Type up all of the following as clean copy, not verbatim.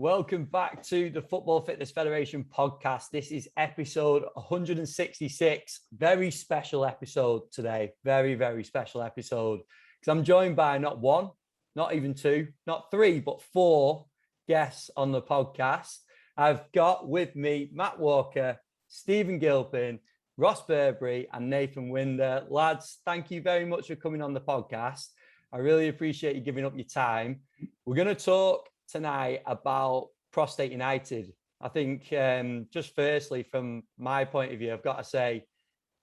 Welcome back to the Football Fitness Federation podcast. This is episode 166. Very special episode today. Very, very special episode. Because I'm joined by not one, not even two, not three, but four guests on the podcast. I've got with me Matt Walker, Stephen Gilpin, Ross Burbeary, and Nathan Winder. Lads, thank you very much for coming on the podcast. I really appreciate you giving up your time. We're going to talk tonight about Prostate United. I think just firstly, from my point of view, I've got to say,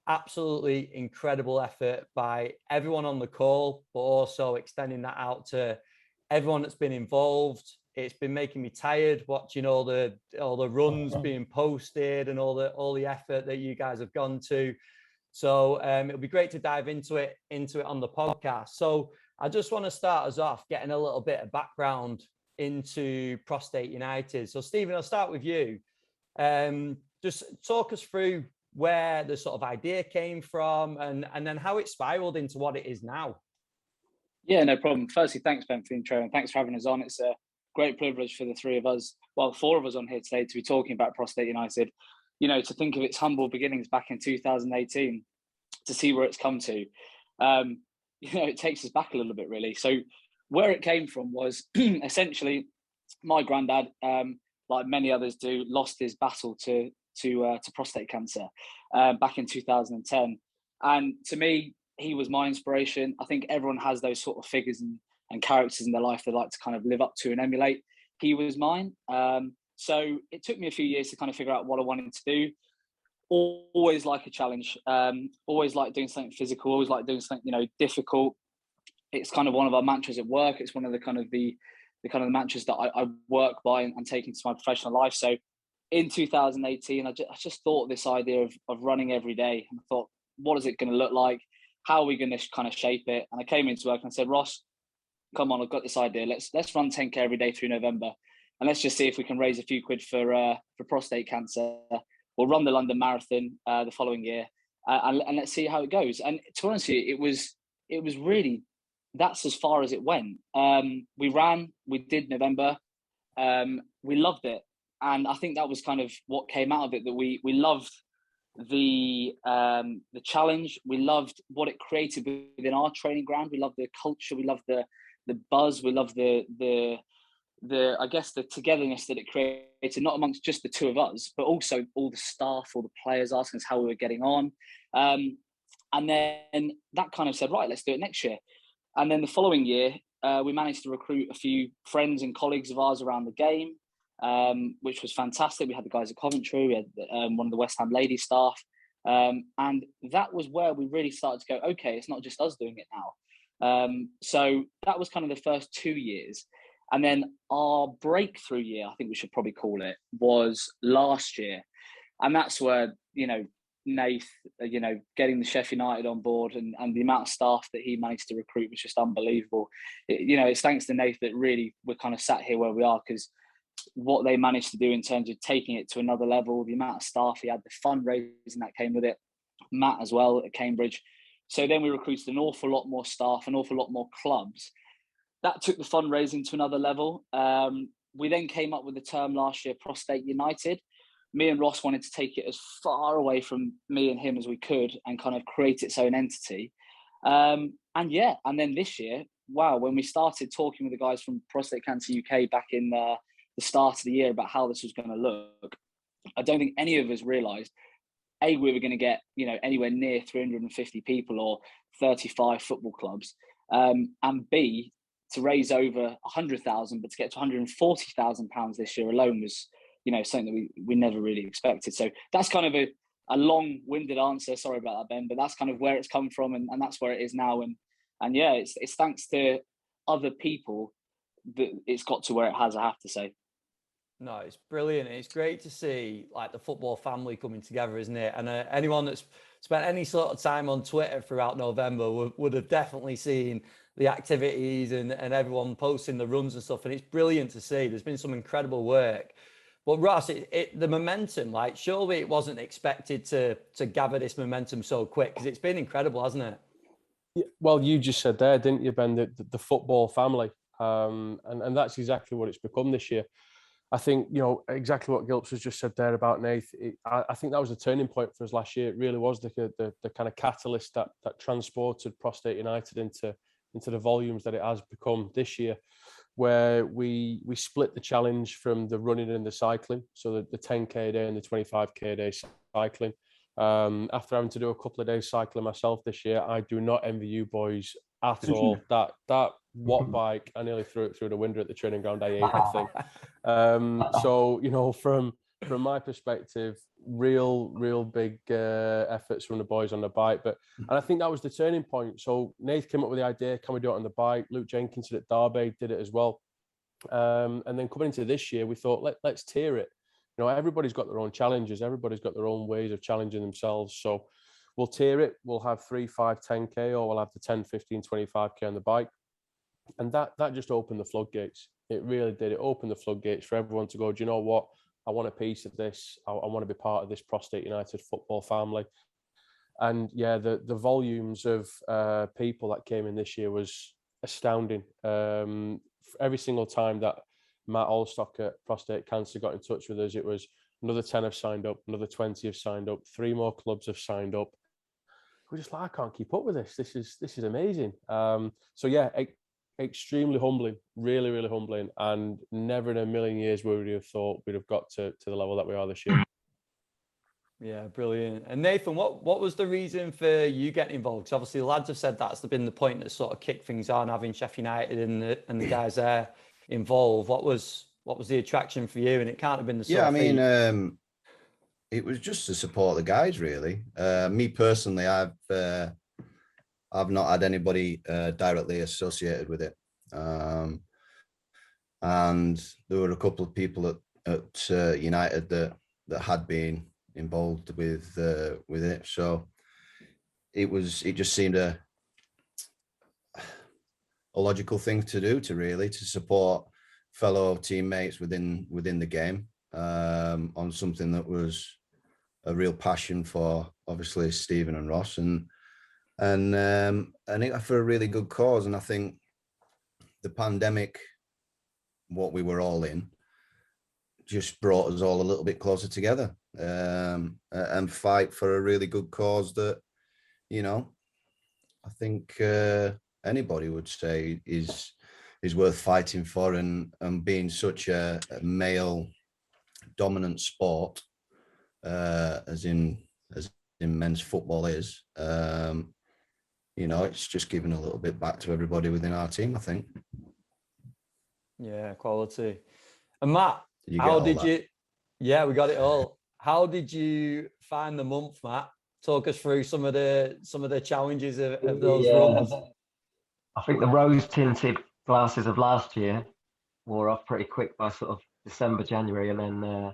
absolutely incredible effort by everyone on the call, but also extending that out to everyone that's been involved. It's been making me tired watching all the runs being posted and all the effort that you guys have gone to. So it'll be great to dive into it on the podcast. So I just want to start us off getting a little bit of background into Prostate United. So Stephen, I'll start with you. Just talk us through where the sort of idea came from and then how it spiraled into what it is now. Yeah, no problem. Firstly, thanks, Ben, for the intro, and thanks for having us on. It's a great privilege for the three of us, well, four of us on here today, to be talking about Prostate United. You know, to think of its humble beginnings back in 2018, to see where it's come to. It takes us back a little bit, really. So where it came from was essentially my granddad, like many others do, lost his battle to prostate cancer back in 2010. And to me, he was my inspiration. I think everyone has those sort of figures and characters in their life they like to kind of live up to and emulate. He was mine. So it took me a few years to kind of figure out what I wanted to do. Always like a challenge, always like doing something physical, always like doing something, difficult. It's kind of one of our mantras at work. It's one of the kind of the mantras that I work by and take into my professional life. So in 2018, I just thought this idea of running every day, and I thought, what is it going to look like? How are we going to kind of shape it? And I came into work and I said, Ross, come on, I've got this idea. Let's run 10K every day through November, and let's just see if we can raise a few quid for prostate cancer. We'll run the London Marathon the following year, and let's see how it goes. And to be honest with you, it was really, that's as far as it went. We did November. We loved it. And I think that was kind of what came out of it, that we loved the challenge. We loved what it created within our training ground. We loved the culture. We loved the buzz. We loved the I guess the togetherness that it created, not amongst just the two of us, but also all the staff, all the players asking us how we were getting on. And then that kind of said, right, let's do it next year. And then the following year, we managed to recruit a few friends and colleagues of ours around the game, which was fantastic. We had the guys at Coventry, we had one of the West Ham ladies staff. And that was where we really started to go, okay, it's not just us doing it now. So that was kind of the first 2 years. And then our breakthrough year, I think we should probably call it, was last year. And that's where, Nath, getting the Sheffield United on board and the amount of staff that he managed to recruit was just unbelievable. It's thanks to Nath that really we're kind of sat here where we are, because what they managed to do in terms of taking it to another level, the amount of staff he had, the fundraising that came with it, Matt as well at Cambridge. So then we recruited an awful lot more staff, an awful lot more clubs. That took the fundraising to another level. We then came up with the term last year, Prostate United. Me and Ross wanted to take it as far away from me and him as we could and kind of create its own entity. And then this year, wow, when we started talking with the guys from Prostate Cancer UK back in the start of the year about how this was going to look, I don't think any of us realised, A, we were going to get, anywhere near 350 people or 35 football clubs, and B, to raise over 100,000, but to get to 140,000 pounds this year alone was, something that we never really expected. So that's kind of a long-winded answer. Sorry about that, Ben, but that's kind of where it's come from, and that's where it is now. And yeah, it's thanks to other people that it's got to where it has, I have to say. No, it's brilliant. It's great to see like the football family coming together, isn't it? And anyone that's spent any sort of time on Twitter throughout November would have definitely seen the activities and everyone posting the runs and stuff. And it's brilliant to see. There's been some incredible work. But Ross, the momentum, like surely it wasn't expected to gather this momentum so quick, because it's been incredible, hasn't it? Yeah, well, you just said there, didn't you, Ben, the football family. And that's exactly what it's become this year. I think, exactly what Gilps has just said there about Nath. I think that was a turning point for us last year. It really was the kind of catalyst that transported Prostate United into the volumes that it has become this year, where we split the challenge from the running and the cycling. So the 10K a day and the 25K a day cycling. After having to do a couple of days cycling myself this year, I do not envy you boys at all. That watt bike, I nearly threw it through the window at the training ground. I ate that thing. So from my perspective, real big efforts from the boys on the bike. And I think that was the turning point. So Nath came up with the idea, can we do it on the bike? Luke Jenkinson at Derby did it as well. And then coming into this year, we thought, let's tier it. Everybody's got their own challenges. Everybody's got their own ways of challenging themselves. So we'll tier it. We'll have 3, 5, 10K, or we'll have the 10, 15, 25K on the bike. And that just opened the floodgates. It really did. It opened the floodgates for everyone to go, do you know what? I want a piece of this. I want to be part of this Prostate United football family. And yeah, the volumes of people that came in this year was astounding. Every single time that Matt Allstock at Prostate Cancer got in touch with us, it was another 10 have signed up, another 20 have signed up, 3 more clubs have signed up. We're just like, I can't keep up with this. This is amazing. So yeah, extremely humbling, really humbling, and never in a million years would we have thought we'd have got to the level that we are this year. Yeah, brilliant. And Nathan, what was the reason for you getting involved? Because obviously the lads have said that's been the point that sort of kicked things on, having Sheffield United and the guys there involved. What was the attraction for you? And it can't have been the sort of it was just to support the guys, really. Me personally, I've not had anybody directly associated with it, and there were a couple of people at United that had been involved with it. So it just seemed a logical thing to do, to support fellow teammates within the game on something that was a real passion for, obviously, Stephen and Ross, and it for a really good cause. And I think the pandemic, what we were all in, just brought us all a little bit closer together, and fight for a really good cause that, I think anybody would say is worth fighting for, and being such a male dominant sport, as in men's football is, it's just giving a little bit back to everybody within our team, I think. Yeah, quality. And Matt, yeah, we got it all. How did you find the month, Matt? Talk us through some of the challenges of those runs. I think the rose-tinted glasses of last year wore off pretty quick by sort of December, January, and then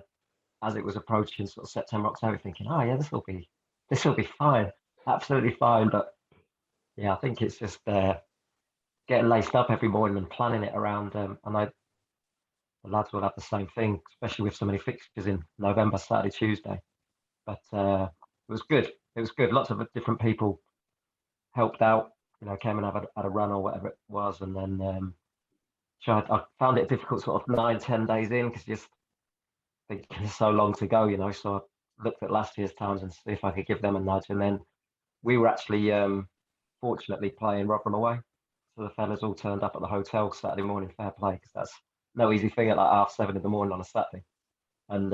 as it was approaching sort of September, October, thinking, oh yeah, this will be fine, absolutely fine. But yeah, I think it's just getting laced up every morning and planning it around. I know the lads will have the same thing, especially with so many fixtures in November, Saturday, Tuesday. But it was good. It was good. Lots of different people helped out, came and had a run or whatever it was. And then I found it difficult sort of 9-10 days in, because just thinking there's so long to go, So I looked at last year's times and see if I could give them a nudge. And then we were actually fortunately playing Rotherham away. So the fellas all turned up at the hotel Saturday morning, fair play, because that's no easy thing at like 7:30 in the morning on a Saturday. And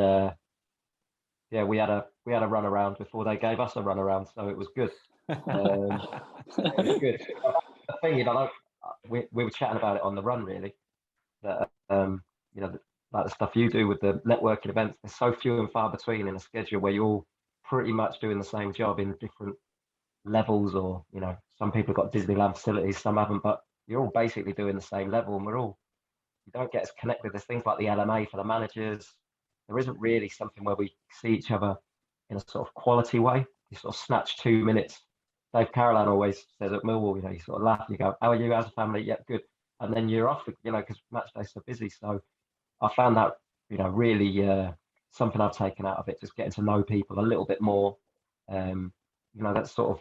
yeah, we had a run around before they gave us a run around, so it was good. It was good. The thing, we were chatting about it on the run, really, that like the stuff you do with the networking events, there's so few and far between in a schedule where you're all pretty much doing the same job in different levels, or some people have got Disneyland facilities, some haven't, but you're all basically doing the same level, and you don't get as connected. There's things like the LMA for the managers. There isn't really something where we see each other in a sort of quality way. You sort of snatch 2 minutes. Dave Carolan always says at Millwall, you sort of laugh, you go, how are you as a family? Yeah, good. And then you're off, because match day's so busy. So I found that, really something I've taken out of it, just getting to know people a little bit more. That's sort of,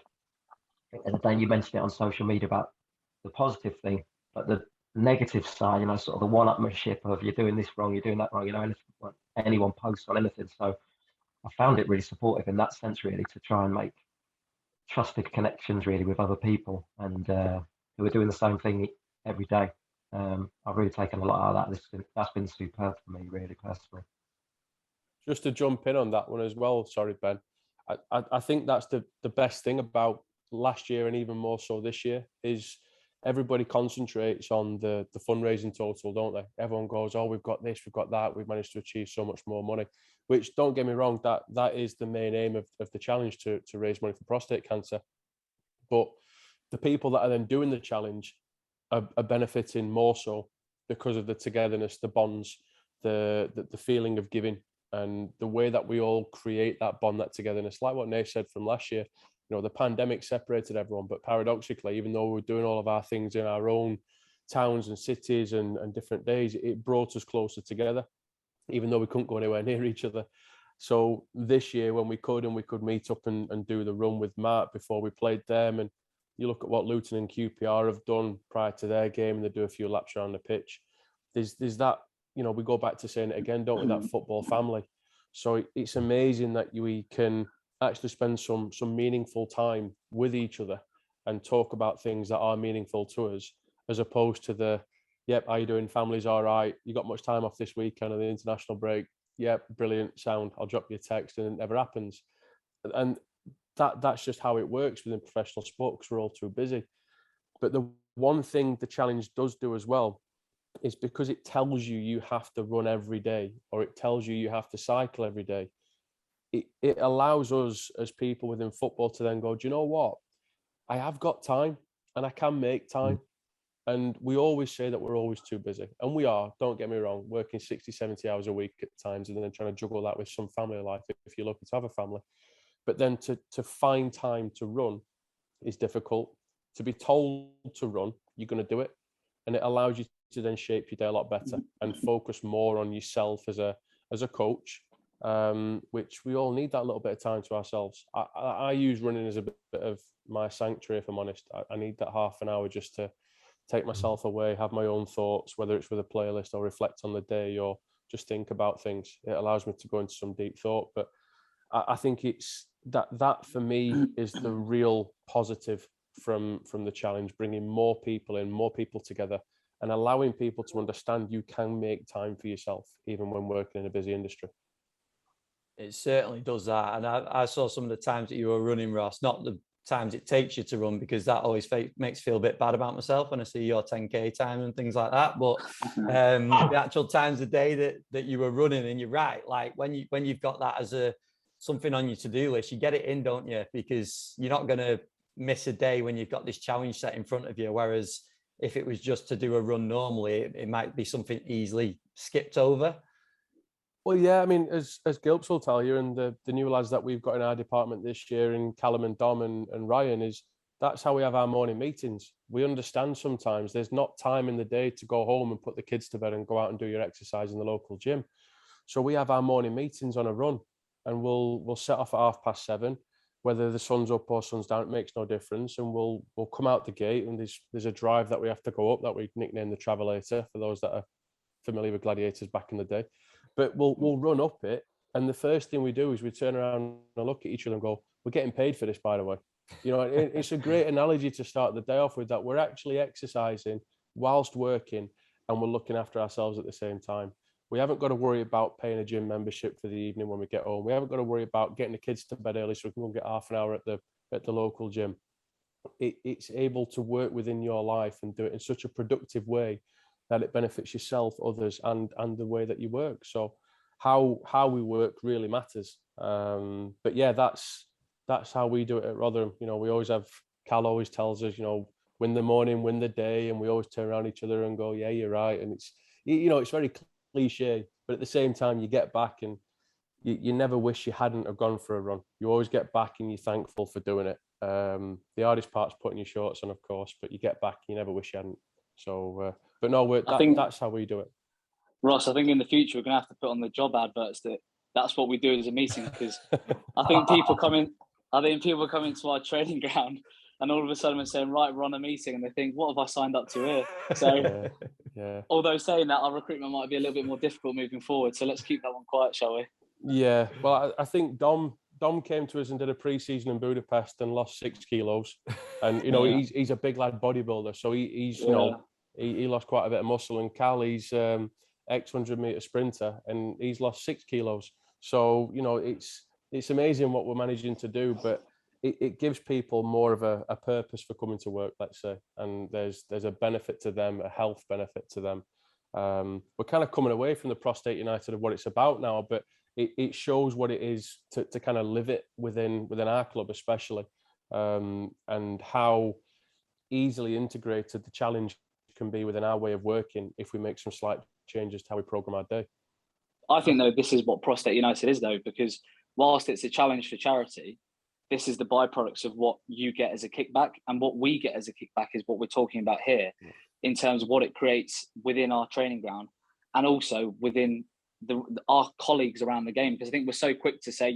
and then you mentioned it on social media about the positive thing, but the negative side, sort of the one-upmanship of you're doing this wrong, you're doing that wrong, anyone posts on anything. So I found it really supportive in that sense, really, to try and make trusted connections really with other people and who are doing the same thing every day. I've really taken a lot out of that. That's been superb for me, really, personally. Just to jump in on that one as well, sorry, Ben. I think that's the best thing about last year and even more so this year is everybody concentrates on the fundraising total, don't they? Everyone goes, oh, we've got this, we've got that, we've managed to achieve so much more money, which, don't get me wrong, that is the main aim of the challenge, to raise money for prostate cancer. But the people that are then doing the challenge are benefiting more so because of the togetherness, the bonds, the feeling of giving, and the way that we all create that bond, that togetherness. Like what Nate said from last year, the pandemic separated everyone, but paradoxically, even though we were doing all of our things in our own towns and cities and different days, it brought us closer together, even though we couldn't go anywhere near each other. So this year, when we could meet up and do the run with Mark before we played them, and you look at what Luton and QPR have done prior to their game, and they do a few laps around the pitch. There's that, we go back to saying it again, don't we, that football family. So it's amazing that we can actually spend some meaningful time with each other and talk about things that are meaningful to us, as opposed to the, yep, how you doing? Family's all right. You got much time off this weekend of the international break? Yep, brilliant, sound. I'll drop you a text, and it never happens. And that's just how it works within professional sport, because we're all too busy. But the one thing the challenge does do as well is, because it tells you have to run every day, or it tells you have to cycle every day, it allows us as people within football to then go, do you know what? I have got time and I can make time. And we always say that we're always too busy. And we are, don't get me wrong, working 60, 70 hours a week at times, and then trying to juggle that with some family life if you're lucky to have a family. But then to find time to run is difficult. To be told to run, you're going to do it. And it allows you to then shape your day a lot better and focus more on yourself as a coach, which we all need that little bit of time to ourselves. I use running as a bit of my sanctuary, if I'm honest. I need that half an hour just to take myself away, have my own thoughts, whether it's with a playlist or reflect on the day or just think about things. It allows me to go into some deep thought. But I think it's that for me is the real positive from the challenge, bringing more people in, more people together, and allowing people to understand you can make time for yourself, even when working in a busy industry. It certainly does that. And I saw some of the times that you were running, Ross, not the times it takes you to run, because that always makes me feel a bit bad about myself when I see your 10K time and things like that. But the actual times of day that you were running, and you're right, like when you've got that as something on your to-do list, you get it in, don't you? Because you're not going to miss a day when you've got this challenge set in front of you. Whereas if it was just to do a run normally, it might be something easily skipped over. Well, yeah, I mean, as Gilps will tell you, and the new lads that we've got in our department this year, in Callum and Dom and Ryan, is that's how we have our morning meetings. We understand sometimes there's not time in the day to go home and put the kids to bed and go out and do your exercise in the local gym. So we have our morning meetings on a run, and we'll set off at 7:30. Whether the sun's up or sun's down, it makes no difference. And we'll come out the gate, and there's a drive that we have to go up that we nicknamed the Travelator, for those that are familiar with gladiators back in the day. But we'll run up it, and the first thing we do is we turn around and look at each other and go, we're getting paid for this, by the way. It's a great analogy to start the day off with, that we're actually exercising whilst working, and we're looking after ourselves at the same time. We haven't got to worry about paying a gym membership for the evening when we get home. We haven't got to worry about getting the kids to bed early so we can go get half an hour at the local gym. It's able to work within your life and do it in such a productive way that it benefits yourself, others, and the way that you work. So how we work really matters. But yeah, that's how we do it at Rotherham. We always have, Cal always tells us, win the morning, win the day, and we always turn around each other and go, yeah, you're right. And it's very cliche, but at the same time, you get back and you never wish you hadn't have gone for a run. You always get back and you're thankful for doing it. The hardest part's putting your shorts on, of course, but you get back and you never wish you hadn't. So, but no, that's how we do it. Ross, I think in the future we're going to have to put on the job adverts that's what we do as a meeting, because I think people come into our training ground and all of a sudden we're saying, right, we're on a meeting, and they think, what have I signed up to here? So, yeah. Although saying that, our recruitment might be a little bit more difficult moving forward. So let's keep that one quiet, shall we? Yeah. Well, I think Dom came to us and did a pre-season in Budapest and lost 6 kilos, and he's a big lad bodybuilder, so he's he lost quite a bit of muscle. And Cal, he's ex 100-meter sprinter, and he's lost 6 kilos. So it's amazing what we're managing to do, but it gives people more of a purpose for coming to work, let's say, and there's a benefit to them, a health benefit to them. We're kind of coming away from the Prostate United of what it's about now, but it shows what it is to kind of live it within our club, especially, and how easily integrated the challenge can be within our way of working if we make some slight changes to how we program our day. I think, though, this is what Prostate United is, though, because whilst it's a challenge for charity, this is the byproducts of what you get as a kickback, and what we get as a kickback is what we're talking about here, in terms of what it creates within our training ground and also within our colleagues around the game. Because I think we're so quick to say,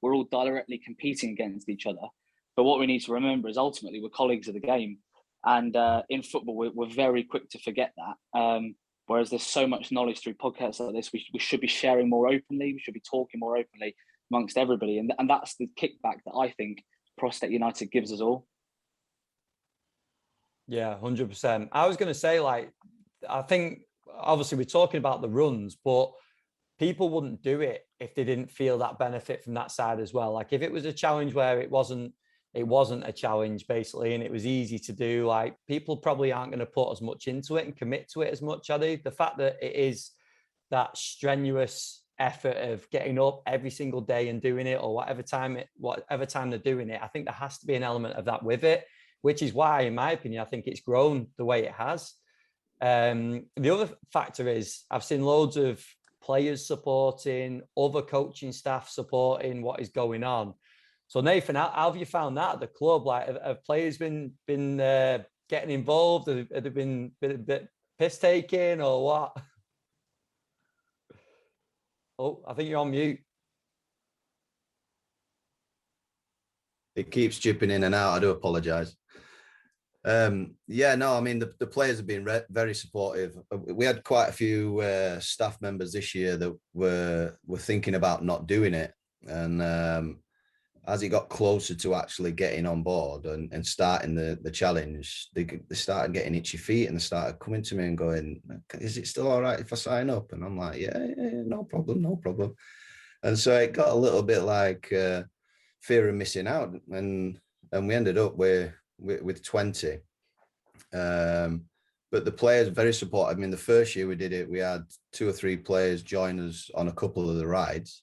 we're all directly competing against each other, but what we need to remember is ultimately we're colleagues of the game, and in football we're very quick to forget that. Whereas there's so much knowledge through podcasts like this, we should be sharing more openly. We should be talking more openly amongst everybody. And that's the kickback that I think Prostate United gives us all. Yeah, 100%. I was going to say, I think obviously we're talking about the runs, but people wouldn't do it if they didn't feel that benefit from that side as well. Like if it was a challenge where it wasn't a challenge basically, and it was easy to do, people probably aren't going to put as much into it and commit to it as much, are they? The fact that it is that strenuous effort of getting up every single day and doing it, or whatever time they're doing it, I think there has to be an element of that with it, which is why, in my opinion, I think it's grown the way it has. The other factor is I've seen loads of players supporting, other coaching staff supporting what is going on. So Nathan, how have you found that at the club? Have players been getting involved? Have they been a bit piss taking or what? Oh, I think you're on mute. It keeps chipping in and out. I do apologise. I mean, the players have been very supportive. We had quite a few staff members this year that were thinking about not doing it, and as it got closer to actually getting on board and starting the challenge, they started getting itchy feet, and they started coming to me and going, "Is it still all right if I sign up?" And I'm like, "Yeah, no problem." And so it got a little bit like fear of missing out, and we ended up with 20. But the players are very supportive. I mean, the first year we did it, we had 2 or 3 players join us on a couple of the rides.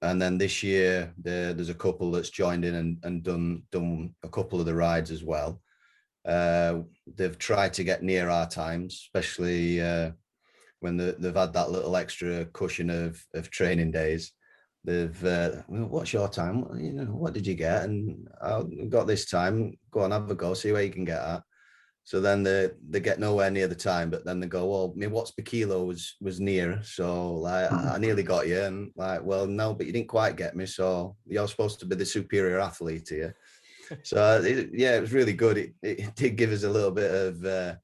And then this year, there's a couple that's joined in and done a couple of the rides as well. They've tried to get near our times, especially when they've had that little extra cushion of training days. They've, what's your time? What did you get? And I got this time. Go on, have a go, see where you can get at. So then they get nowhere near the time, but then they go, well, my watts per kilo was near. So I nearly got you. And well, no, but you didn't quite get me. So you're supposed to be the superior athlete here. So it was really good. It did give us a little bit of a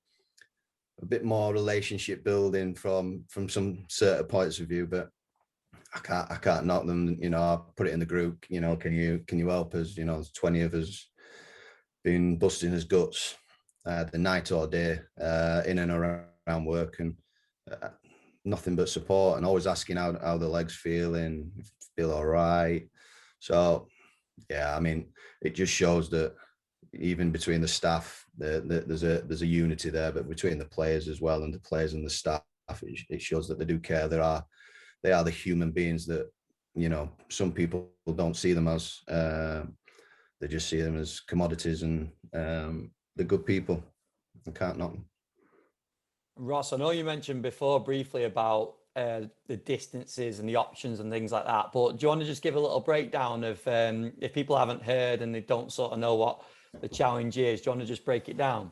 bit more relationship building from some certain points of view, but I can't knock them. I put it in the group, can you help us? There's 20 of us been busting his guts the night or day in and around work, and nothing but support, and always asking how the legs feeling, feel all right. So yeah, I mean, it just shows that even between the staff, there's a unity there, but between the players as well, and the players and the staff, it shows that they do care. They are the human beings that, some people don't see them as. They just see them as commodities, and they're good people. I can't knock them. Ross, I know you mentioned before briefly about the distances and the options and things like that, but do you want to just give a little breakdown of if people haven't heard and they don't sort of know what the challenge is? Do you want to just break it down?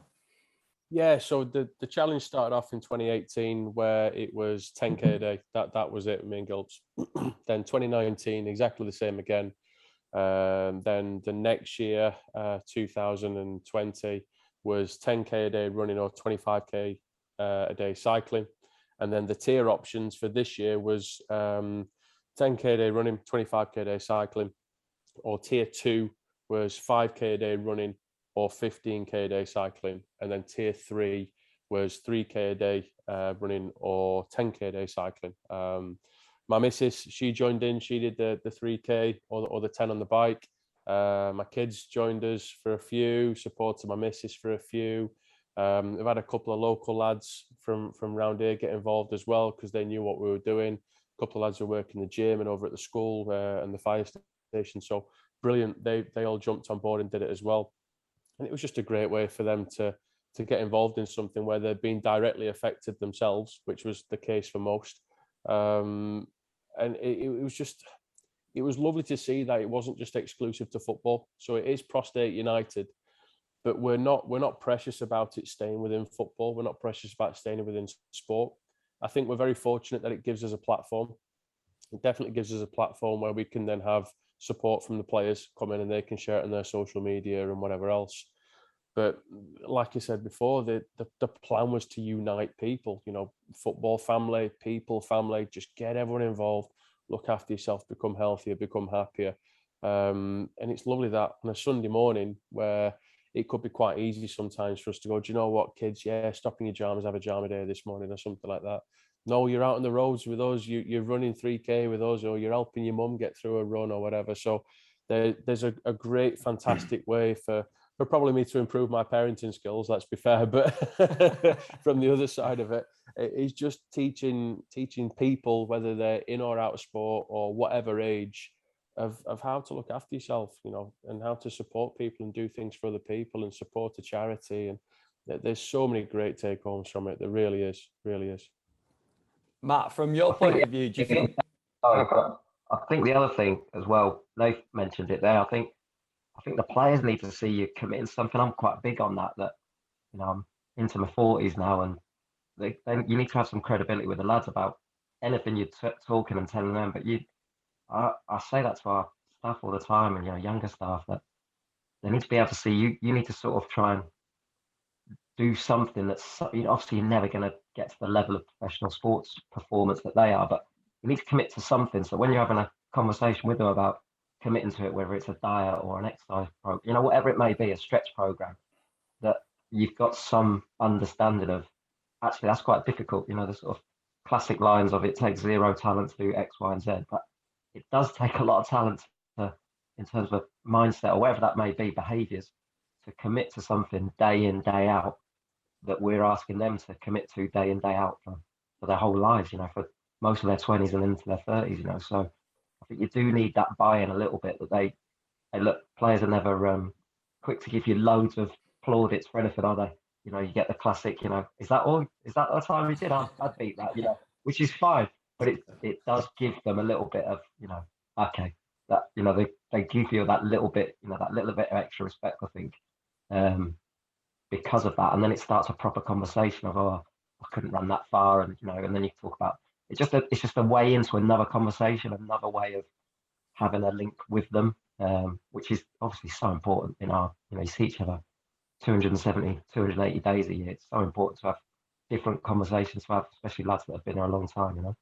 Yeah, so the challenge started off in 2018 where it was 10K a day. That was it, me and Gilps. Then 2019, exactly the same again. Then the next year, 2020, was 10k a day running or 25k a day cycling. And then the tier options for this year was 10k a day running, 25k a day cycling, or tier 2 was 5k a day running or 15k a day cycling. And then tier 3 was 3k a day running or 10k a day cycling. My missus, she joined in, she did the 3k or the 10 on the bike. My kids joined us for a few, supported my missus for a few. We've had a couple of local lads from around here get involved as well because they knew what we were doing. A couple of lads who work in the gym and over at the school and the fire station. So brilliant. They all jumped on board and did it as well. And it was just a great way for them to get involved in something where they're being directly affected themselves, which was the case for most. And it was lovely to see that it wasn't just exclusive to football. So it is Prostate United, but we're not precious about it staying within football. We're not precious about staying within sport. I think we're very fortunate that it gives us a platform. It definitely gives us a platform where we can then have support from the players come in and they can share it on their social media and whatever else. But like I said before, the plan was to unite people, football family, people family, just get everyone involved, look after yourself, become healthier, become happier. And it's lovely that on a Sunday morning where it could be quite easy sometimes for us to go, do you know what, kids, stop in your jammers, have a jammer day this morning or something like that. No, you're out on the roads with us, you're running 3k with us, or you're helping your mum get through a run or whatever. So there's a great, fantastic way for probably me to improve my parenting skills, let's be fair, but from the other side of it, it's just teaching people, whether they're in or out of sport or whatever age, of how to look after yourself, and how to support people and do things for other people and support a charity. And there's so many great take homes from it. There really is. Matt, from your point of view, do you think? I think the other thing as well, they've mentioned it there. I think the players need to see you committing something. I'm quite big on that. I'm into my 40s now, and you need to have some credibility with the lads about anything you're talking and telling them. But I say that to our staff all the time, and younger staff, that they need to be able to see you. You need to sort of try and do something that's, obviously you're never going to get to the level of professional sports performance that they are, but you need to commit to something. So when you're having a conversation with them about committing to it, whether it's a diet or an exercise program, whatever it may be, a stretch program, that you've got some understanding of, actually that's quite difficult. The sort of classic lines of, it takes zero talent to do X, Y, and Z, but it does take a lot of talent in terms of mindset or whatever that may be, behaviors, to commit to something day in, day out, that we're asking them to commit to day in, day out for their whole lives, for most of their 20s and into their 30s, So I think you do need that buy-in a little bit, that they look, players are never quick to give you loads of plaudits for anything, are they? You get the classic, is that all? Is that the time you did? I'd beat that, which is fine. But it does give them a little bit of, okay, that, they give you that little bit, that little bit of extra respect, I think, because of that. And then it starts a proper conversation of, oh, I couldn't run that far. And, and then you talk about, it's just a way into another conversation, another way of having a link with them, which is obviously so important in our, you see each other 270, 280 days a year. It's so important to have different conversations to have, especially lads that have been there a long time,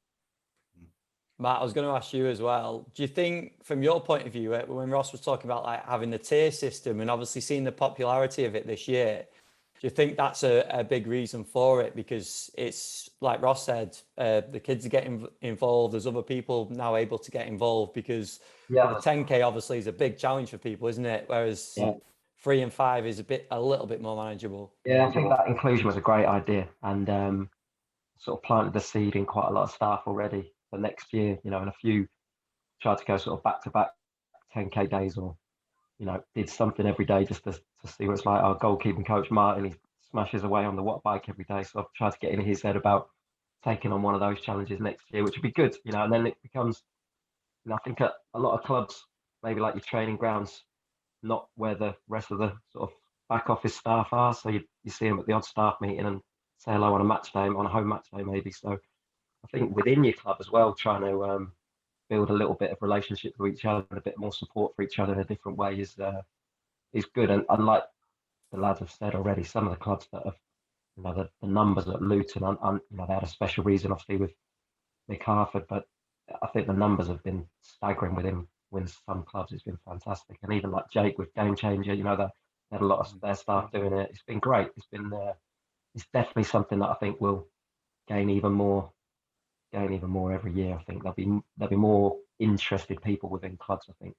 Matt, I was going to ask you as well. Do you think, from your point of view, when Ross was talking about like having the tier system and obviously seeing the popularity of it this year, do you think that's a big reason for it? Because it's like Ross said, the kids are getting involved. There's other people now able to get involved because the 10K obviously is a big challenge for people, isn't it? Whereas 3 and 5 is a little bit more manageable. Yeah, I think that inclusion was a great idea, and sort of planted the seed in quite a lot of staff already for next year, and a few tried to go sort of back-to-back 10K days, or, did something every day just to see what it's like. Our goalkeeping coach, Martin, he smashes away on the watt bike every day. So I've tried to get in his head about taking on one of those challenges next year, which would be good, and then it becomes, I think a lot of clubs, maybe like your training grounds, not where the rest of the sort of back office staff are. So you see them at the odd staff meeting and say hello on a match day, on a home match day maybe. So I think within your club as well, trying to build a little bit of relationship with each other and a bit more support for each other in a different way is good. And like the lads have said already, some of the clubs that have, you know, the numbers at Luton, you know, they had a special reason, obviously, with Nick Harford, but I think the numbers have been staggering with him. With some clubs, it's been fantastic, and even like Jake with Game Changer, you know, they had a lot of their staff doing it. It's been great. It's definitely something that I think will gain even more every year. I think there'll be more interested people within clubs, I think.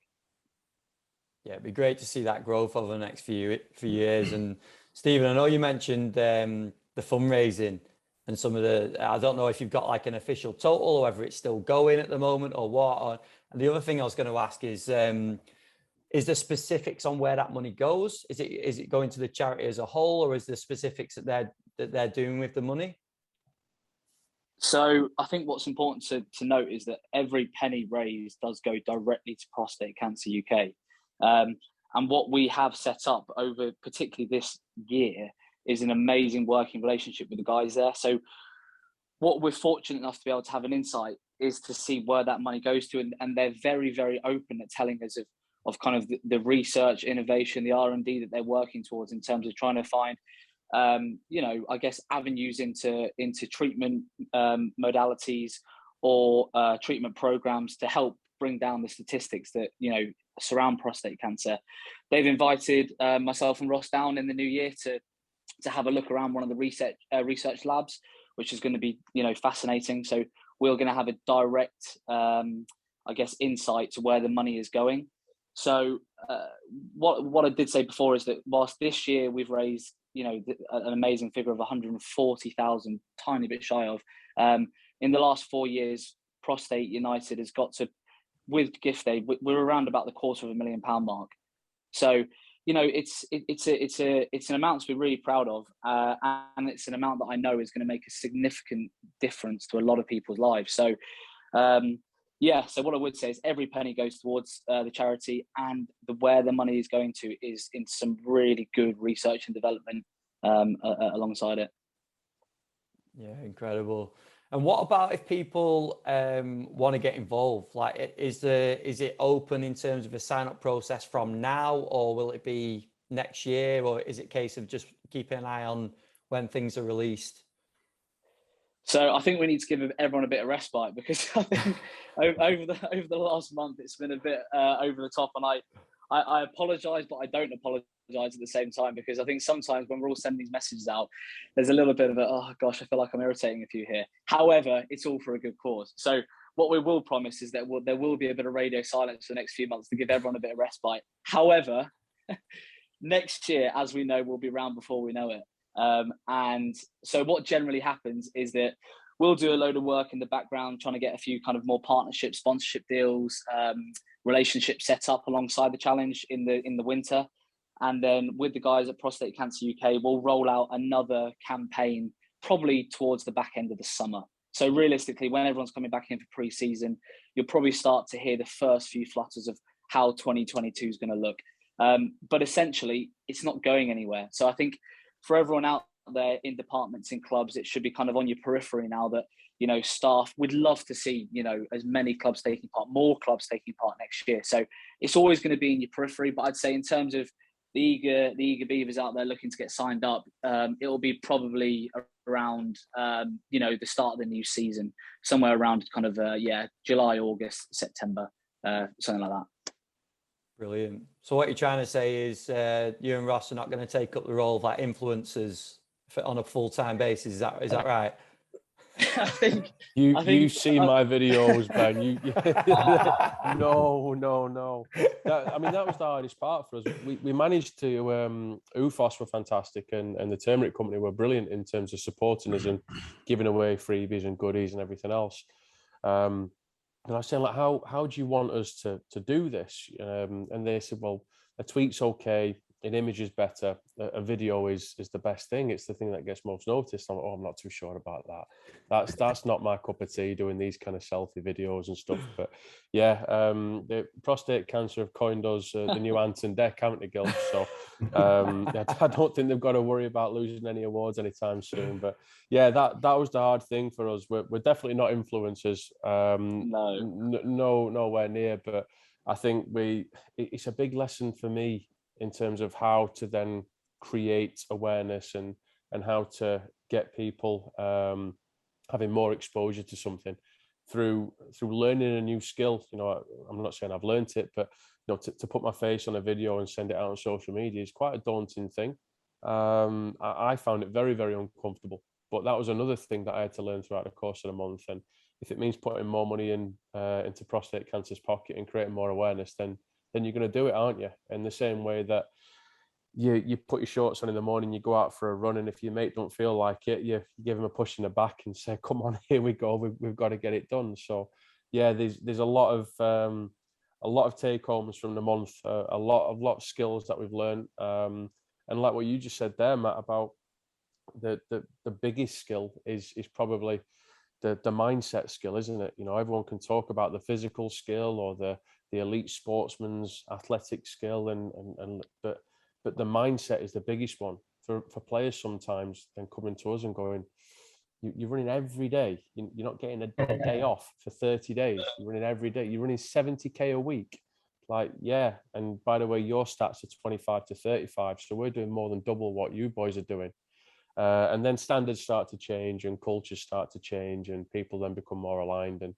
Yeah, it'd be great to see that growth over the next few years. And Stephen, I know you mentioned the fundraising and some of the, I don't know if you've got like an official total or whether it's still going at the moment or what. And the other thing I was going to ask is there specifics on where that money goes? Is it going to the charity as a whole, or is there specifics that they're doing with the money? So I think what's important to note is that every penny raised does go directly to Prostate Cancer UK. And what we have set up over particularly this year is an amazing working relationship with the guys there. So what we're fortunate enough to be able to have an insight is to see where that money goes to. And they're very, very open at telling us of kind of the research, innovation, the R&D that they're working towards in terms of trying to find, you know, I guess avenues into treatment modalities or treatment programs to help bring down the statistics that, you know, surround prostate cancer. They've invited myself and Ross down in the new year to have a look around one of the research labs, which is going to be, you know, fascinating. So we're going to have a direct, I guess, insight to where the money is going. So what I did say before is that whilst this year we've raised, you know, an amazing figure of 140,000, tiny bit shy of, in the last 4 years, Prostate United has got to, with gift aid, we're around about the £250,000 mark. So, you know, it's an amount to be really proud of, and it's an amount that I know is going to make a significant difference to a lot of people's lives. So, yeah. So what I would say is every penny goes towards the charity, and where the money is going to is in some really good research and development alongside it. Yeah, incredible. And what about if people want to get involved? Like, is it open in terms of a sign-up process from now, or will it be next year, or is it a case of just keeping an eye on when things are released? So I think we need to give everyone a bit of respite, because I think over the last month it's been a bit over the top, and I apologise, but I don't apologise at the same time, because I think sometimes when we're all sending these messages out, there's a little bit of oh gosh, I feel like I'm irritating a few here. However, it's all for a good cause. So what we will promise is that there will be a bit of radio silence for the next few months to give everyone a bit of respite. However, next year, as we know, we'll be around before we know it. And so what generally happens is that we'll do a load of work in the background, trying to get a few kind of more partnership, sponsorship deals, relationships set up alongside the challenge in the winter. And then with the guys at Prostate Cancer UK, we'll roll out another campaign probably towards the back end of the summer. So realistically, when everyone's coming back in for pre-season, you'll probably start to hear the first few flutters of how 2022 is going to look. But essentially, it's not going anywhere. So I think for everyone out there in departments, in clubs, it should be kind of on your periphery now that, you know, staff would love to see, you know, as many clubs taking part, more clubs taking part next year. So it's always going to be in your periphery. But I'd say in terms of the eager beavers out there looking to get signed up, it will be probably around, you know, the start of the new season, somewhere around kind of, July, August, September, something like that. Brilliant. So what you're trying to say is you and Ross are not going to take up the role of like influencers on a full-time basis. Is that right? I think you've seen my videos, Ben. No. That was the hardest part for us. We managed to. UFOS were fantastic, and the Turmeric Company were brilliant in terms of supporting us and giving away freebies and goodies and everything else. And I was saying, like, how do you want us to do this? And they said, well, a tweet's okay. an image is better. A video is the best thing. It's the thing that gets most noticed. I'm not too sure about that. That's not my cup of tea, doing these kind of selfie videos and stuff. But yeah, the prostate cancer have coined us the new Ant and Dec, haven't they, Gil? So I don't think they've got to worry about losing any awards anytime soon. But yeah, that was the hard thing for us. We're definitely not influencers. No, nowhere near. But I think it's a big lesson for me in terms of how to then create awareness and how to get people having more exposure to something through learning a new skill. You know, I'm not saying I've learned it, but you know, to put my face on a video and send it out on social media is quite a daunting thing. I found it very, very uncomfortable, but that was another thing that I had to learn throughout the course of the month. And if it means putting more money into prostate cancer's pocket and creating more awareness, then you're going to do it, aren't you? In the same way that you put your shorts on in the morning, you go out for a run, and if your mate don't feel like it, you give him a push in the back and say, "Come on, here we go. We've got to get it done." So, yeah, there's a lot of take homes from the month, a lot of skills that we've learned, and like what you just said there, Matt, about the biggest skill is probably the mindset skill, isn't it? You know, everyone can talk about the physical skill or the elite sportsman's athletic skill, but the mindset is the biggest one for players sometimes. Then coming to us and going, you're running every day. You're not getting a day off for 30 days. You're running every day. You're running 70K a week. Like, yeah. And by the way, your stats are 25 to 35. So we're doing more than double what you boys are doing. And then standards start to change and cultures start to change and people then become more aligned. And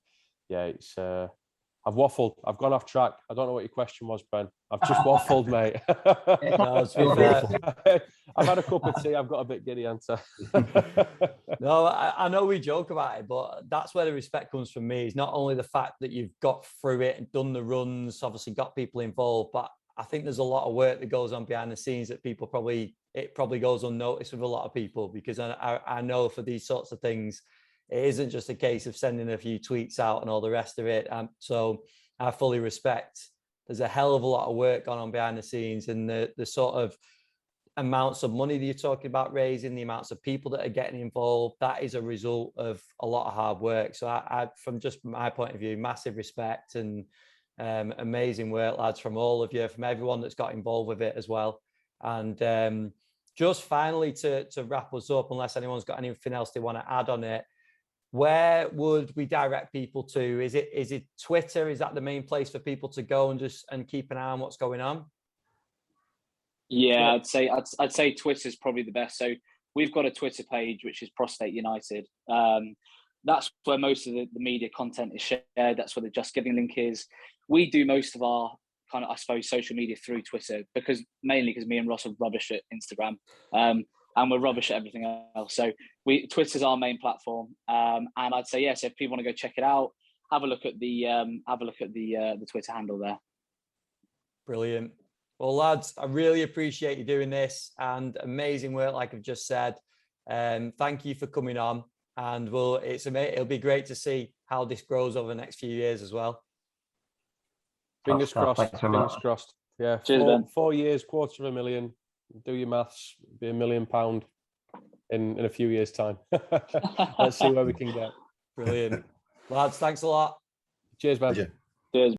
yeah, it's I've waffled. I've gone off track. I don't know what your question was, Ben. I've just waffled, mate. No, to be fair, I've had a cup of tea. I've got a bit giddy, answer. No, I know we joke about it, but that's where the respect comes from me. Is not only the fact that you've got through it and done the runs, obviously got people involved, but I think there's a lot of work that goes on behind the scenes that it probably goes unnoticed with a lot of people, because I know for these sorts of things, it isn't just a case of sending a few tweets out and all the rest of it. So I fully respect there's a hell of a lot of work going on behind the scenes, and the sort of amounts of money that you're talking about raising, the amounts of people that are getting involved, that is a result of a lot of hard work. So I from just my point of view, massive respect and amazing work, lads, from all of you, from everyone that's got involved with it as well. And just finally to wrap us up, unless anyone's got anything else they want to add on it, where would we direct people to? Is it Twitter? Is that the main place for people to go and keep an eye on what's going on? Yeah, I'd say Twitter's probably the best. So we've got a Twitter page which is Prostate United. That's where most of the media content is shared. That's where the Just Giving link is. We do most of our kind of, I suppose, social media through Twitter, mainly because me and Ross are rubbish at Instagram, and we're rubbish at everything else. So Twitter's our main platform, and I'd say yes. If people want to go check it out, have a look at the Twitter handle there. Brilliant. Well, lads, I really appreciate you doing this, and amazing work, like I've just said. Thank you for coming on, and it'll be great to see how this grows over the next few years as well. Fingers crossed. Fingers crossed. Yeah. Cheers, 4 years, $250,000. Do your maths. Be £1 million in a few years' time. Let's see where we can get. Brilliant. Lads, thanks a lot. Cheers, man. Cheers.